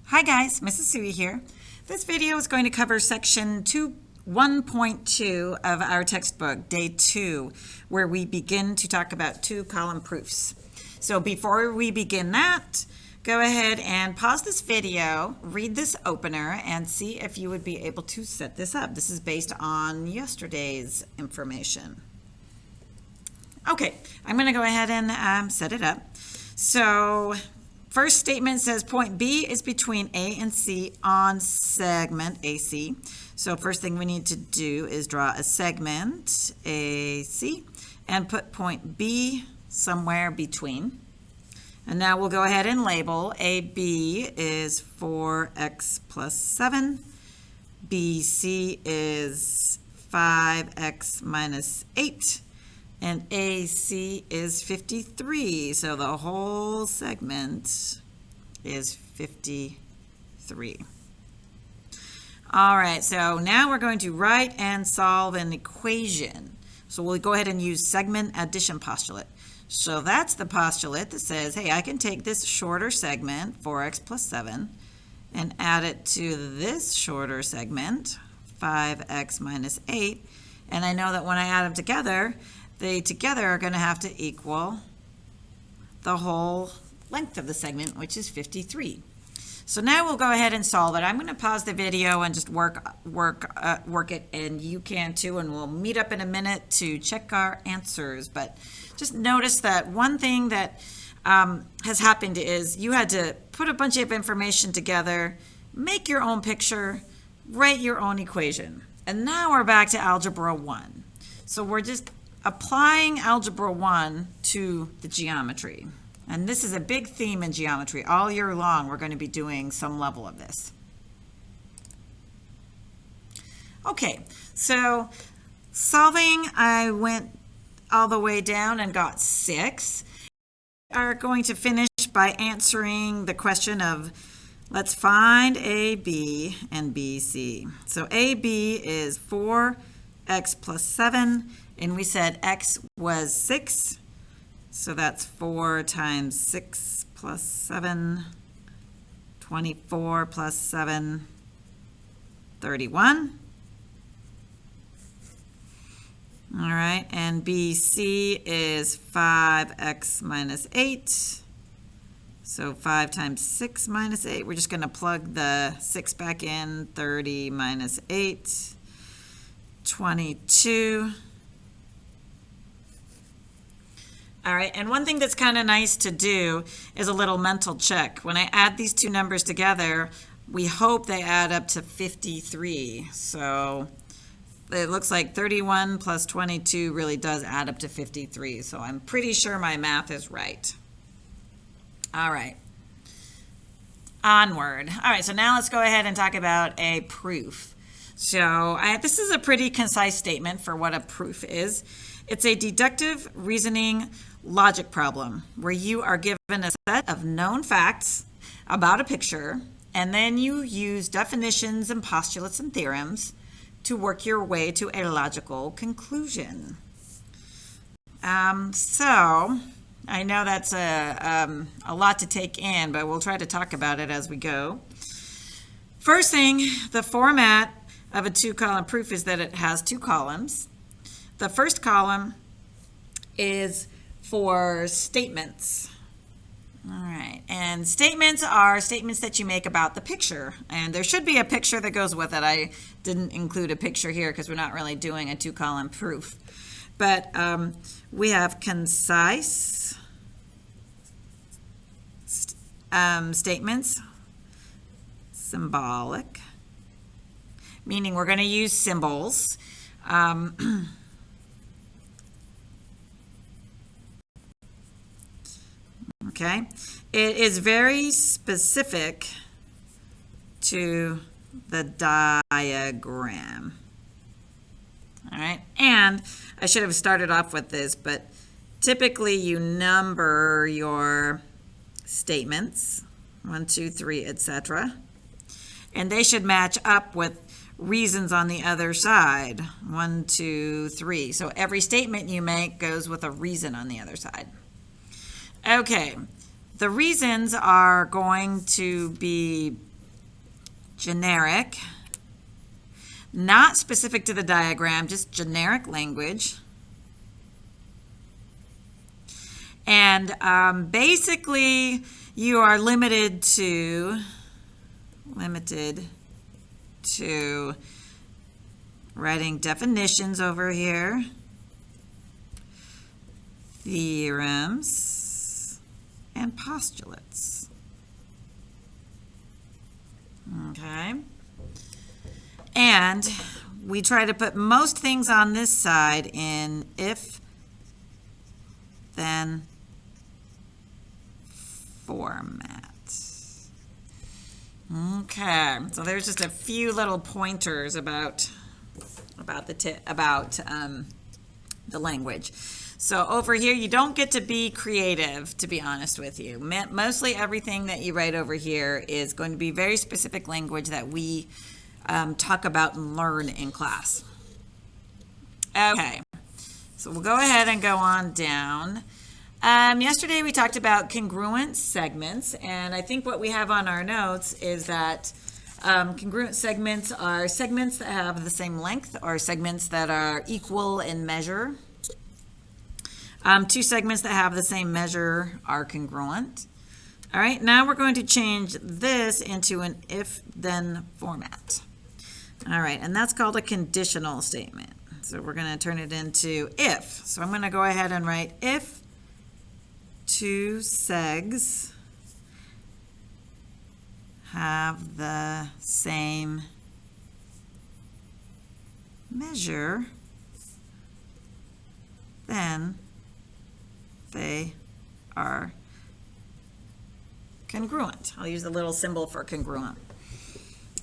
Hi guys, Mrs. Suoja here. This video is going to cover section 1.2 of our textbook, day 2, where we begin to talk about two-column proofs. So before we begin that, go ahead and pause this video, read this opener, and see if you would be able to set this up. This is based on yesterday's information. Okay, I'm going to go ahead and set it up. So first statement says point B is between A and C on segment AC. So first thing we need to do is draw a segment AC and put point B somewhere between. And now we'll go ahead and label AB is 4x plus 7. BC is 5x minus 8. And AC is 53, so the whole segment is 53. All right, so now we're going to write and solve an equation. So we'll go ahead and use segment addition postulate. So that's the postulate that says, hey, I can take this shorter segment, 4x plus 7, and add it to this shorter segment, 5x minus 8, and I know that when I add them together, they together are going to have to equal the whole length of the segment, which is 53. So now we'll go ahead and solve it. I'm going to pause the video and just work it, and you can too, and we'll meet up in a minute to check our answers. But just notice that one thing that has happened is you had to put a bunch of information together, make your own picture, write your own equation. And now we're back to Algebra 1. So we're just applying Algebra 1 to the geometry. And this is a big theme in geometry. All year long, we're going to be doing some level of this. Okay, so solving, I went all the way down and got 6. We are going to finish by answering the question of, let's find AB and BC. So AB is 4x plus 7. And we said x was 6, so that's 4 times 6 plus 7, 24 plus 7, 31. All right, and BC is 5x minus 8, so 5 times 6 minus 8. We're just going to plug the 6 back in, 30 minus 8, 22. All right, and one thing that's kind of nice to do is a little mental check. When I add these two numbers together, we hope they add up to 53. So it looks like 31 plus 22 really does add up to 53. So I'm pretty sure my math is right. All right, onward. All right, so now let's go ahead and talk about a proof. So this is a pretty concise statement for what a proof is. It's a deductive reasoning logic problem where you are given a set of known facts about a picture, and then you use definitions and postulates and theorems to work your way to a logical conclusion. So I know that's a lot to take in, but we'll try to talk about it as we go. First thing, the format of a two-column proof is that it has two columns. The first column is for statements. All right, and statements are statements that you make about the picture, and there should be a picture that goes with it. I didn't include a picture here because we're not really doing a two-column proof. But we have concise statements, symbolic, meaning we're going to use symbols. Okay, it is very specific to the diagram. All right, and I should have started off with this, but typically you number your statements, 1, 2, 3, etc. And they should match up with reasons on the other side, 1, 2, 3. So every statement you make goes with a reason on the other side. Okay, the reasons are going to be generic, not specific to the diagram, just generic language. And basically, you are limited to writing definitions over here, theorems, and postulates. Okay. And we try to put most things on this side in if, then format. Okay, so there's just a few little pointers about the language. So over here, you don't get to be creative, to be honest with you. Mostly everything that you write over here is going to be very specific language that we talk about and learn in class. Okay, so we'll go ahead and go on down. Yesterday we talked about congruent segments, and I think what we have on our notes is that congruent segments are segments that have the same length or segments that are equal in measure. Two segments that have the same measure are congruent. All right, now we're going to change this into an if-then format. All right, and that's called a conditional statement. So we're going to turn it into if. So I'm going to go ahead and write if two segs have the same measure, then they are congruent. I'll use a little symbol for congruent.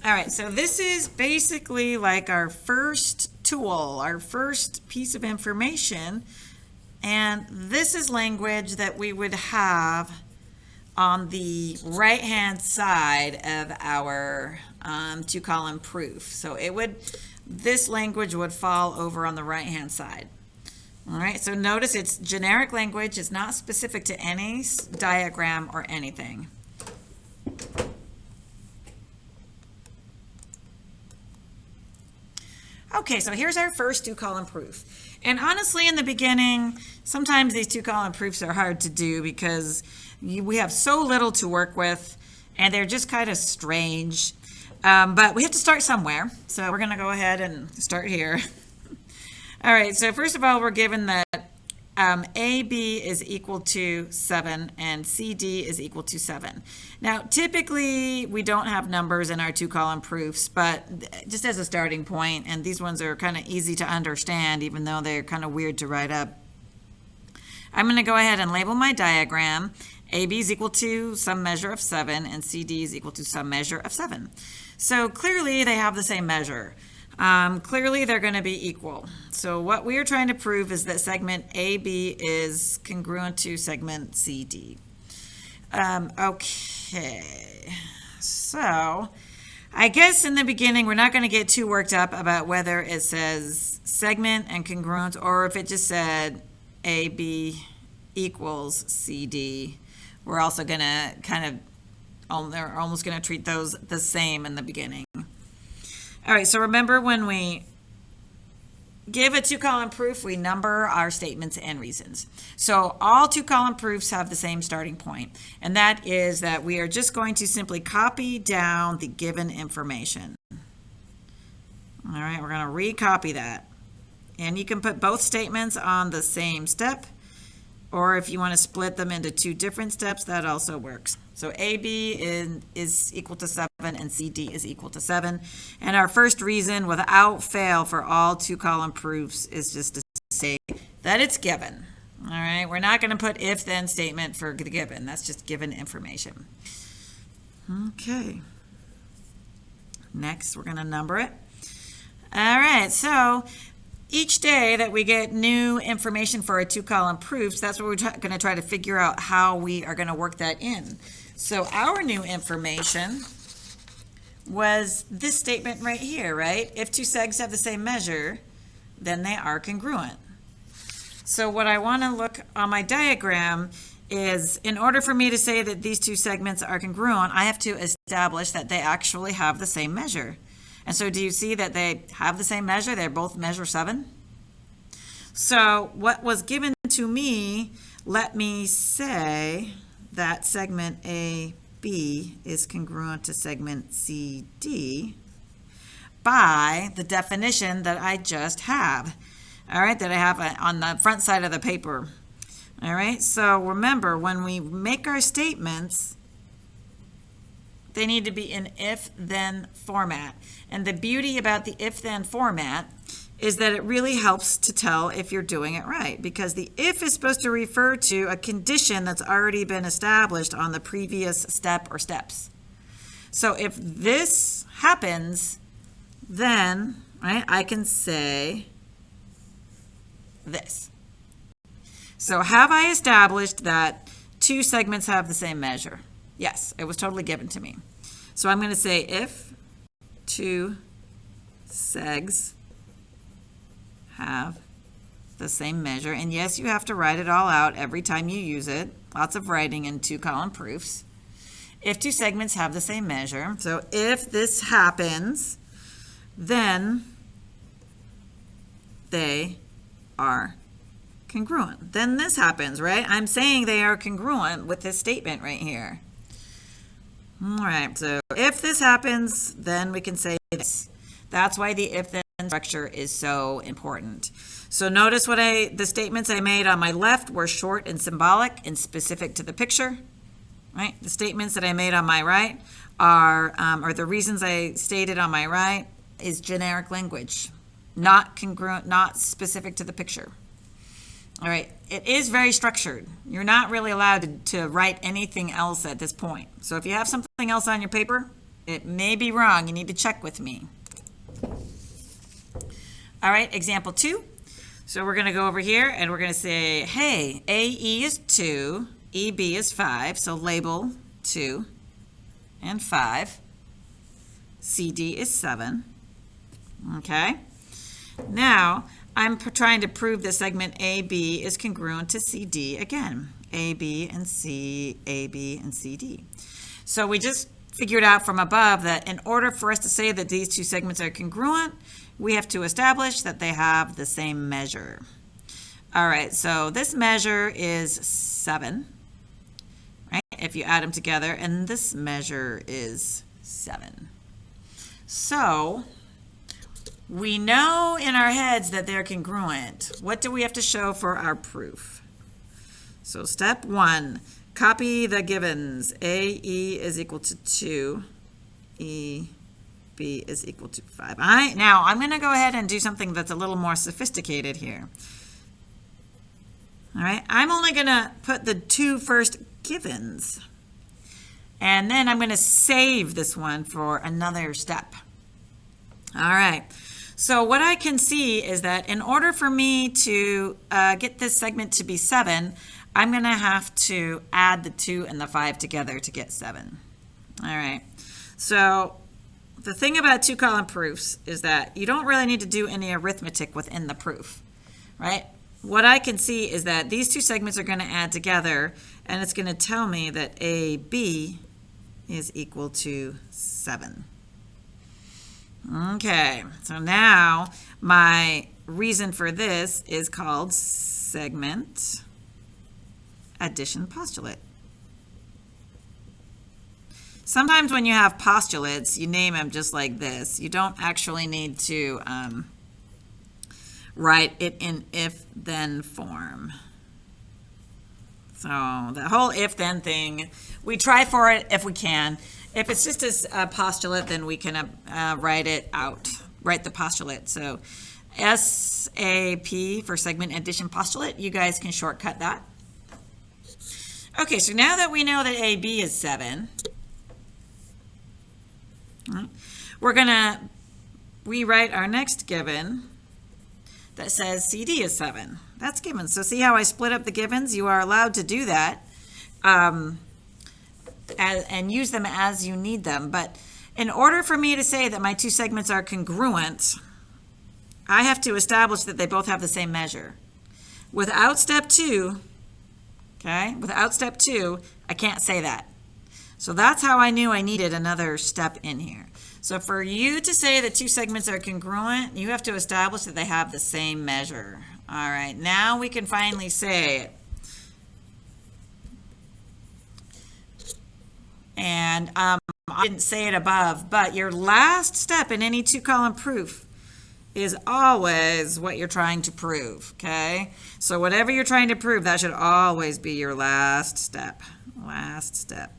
All right, so this is basically like our first tool, our first piece of information, and this is language that we would have on the right-hand side of our two-column proof. So this language would fall over on the right-hand side. All right, so notice it's generic language. It's not specific to any diagram or anything. Okay, so here's our first two-column proof. And honestly, in the beginning, sometimes these two-column proofs are hard to do because we have so little to work with, and they're just kind of strange. But we have to start somewhere, so we're going to go ahead and start here. All right, so first of all, we're given that AB is equal to 7 and CD is equal to 7. Now, typically, we don't have numbers in our two-column proofs, but just as a starting point, and these ones are kind of easy to understand, even though they're kind of weird to write up. I'm going to go ahead and label my diagram. AB is equal to some measure of 7, and CD is equal to some measure of 7. So clearly, they have the same measure. Clearly, they're going to be equal. So what we are trying to prove is that segment AB is congruent to segment CD. Okay, so I guess in the beginning, we're not going to get too worked up about whether it says segment and congruent or if it just said AB equals CD. We're also going to they're almost going to treat those the same in the beginning. All right, so remember when we give a two-column proof, we number our statements and reasons. So all two-column proofs have the same starting point, and that is that we are just going to simply copy down the given information. All right, we're going to recopy that. And you can put both statements on the same step, or if you want to split them into two different steps, that also works. So AB is equal to 7 and CD is equal to 7. And our first reason without fail for all two-column proofs is just to say that it's given. All right, we're not going to put if-then statement for the given. That's just given information. Okay. Next, we're going to number it. All right, so each day that we get new information for our two-column proofs, that's what we're going to try to figure out how we are going to work that in. So our new information was this statement right here, right? If two segs have the same measure, then they are congruent. So what I want to look on my diagram is in order for me to say that these two segments are congruent, I have to establish that they actually have the same measure. And so do you see that they have the same measure? They're both measure 7. So what was given to me, let me say that segment AB is congruent to segment CD by the definition that I just have. All right, that I have on the front side of the paper. All right, so remember, when we make our statements, they need to be in if-then format. And the beauty about the if-then format is that it really helps to tell if you're doing it right, because the if is supposed to refer to a condition that's already been established on the previous step or steps. So if this happens, then, right, I can say this. So have I established that two segments have the same measure? Yes, it was totally given to me. So I'm going to say if two segs have the same measure, and yes, you have to write it all out every time you use it. Lots of writing in 2-column proofs. If two segments have the same measure, so if this happens, then they are congruent. Then this happens, right? I'm saying they are congruent with this statement right here. All right, so if this happens, then we can say this. That's why the if-then structure is so important. So notice what the statements I made on my left were short and symbolic and specific to the picture, right? The statements that I made on my right are, or the reasons I stated on my right, is generic language, not congruent, not specific to the picture. All right, it is very structured. You're not really allowed to write anything else at this point. So if you have something else on your paper, it may be wrong. You need to check with me. All right, example 2. So we're going to go over here and we're going to say, hey, AE is 2, EB is 5. So label 2 and 5. CD is 7. Okay. Now, I'm trying to prove that segment AB is congruent to CD again. AB and C, AB and CD. So we just figured out from above that in order for us to say that these two segments are congruent, we have to establish that they have the same measure. All right, so this measure is 7, right? If you add them together, and this measure is 7. So we know in our heads that they're congruent. What do we have to show for our proof? So step 1, copy the givens. AE is equal to 2, EB is equal to 5. Now I'm going to go ahead and do something that's a little more sophisticated here. All right, I'm only going to put the 2 first givens, and then I'm going to save this one for another step. All right. So what I can see is that in order for me to get this segment to be 7, I'm going to have to add the 2 and the 5 together to get 7. All right. So the thing about 2-column proofs is that you don't really need to do any arithmetic within the proof, right? What I can see is that these two segments are going to add together, and it's going to tell me that AB is equal to 7. Okay, so now my reason for this is called segment addition postulate. Sometimes when you have postulates, you name them just like this. You don't actually need to write it in if-then form. So the whole if-then thing, we try for it if we can. If it's just a postulate, then we can write it out, write the postulate. So SAP for segment addition postulate, you guys can shortcut that. Okay, so now that we know that AB is 7, we're going to rewrite our next given that says CD is 7. That's given. So see how I split up the givens? You are allowed to do that. And use them as you need them. But in order for me to say that my two segments are congruent, I have to establish that they both have the same measure. Without step 2, Okay, without step 2, I can't say that. So that's how I knew I needed another step in here. So for you to say that two segments are congruent, you have to establish that they have the same measure. All right, now we can finally say it. And I didn't say it above, but your last step in any two-column proof is always what you're trying to prove, okay? So whatever you're trying to prove, that should always be your last step. Last step.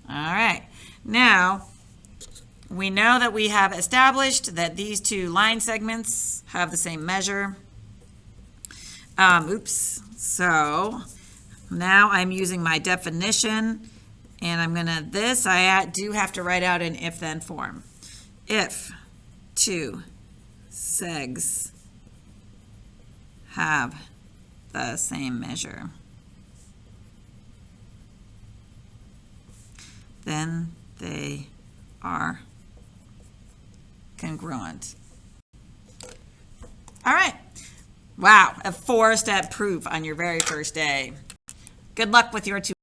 All right, now we know that we have established that these two line segments have the same measure. So now I'm using my definition, and I'm gonna, I do have to write out an if-then form. If two segs have the same measure, then they are congruent. All right. Wow, a 4-step proof on your very first day. Good luck with your two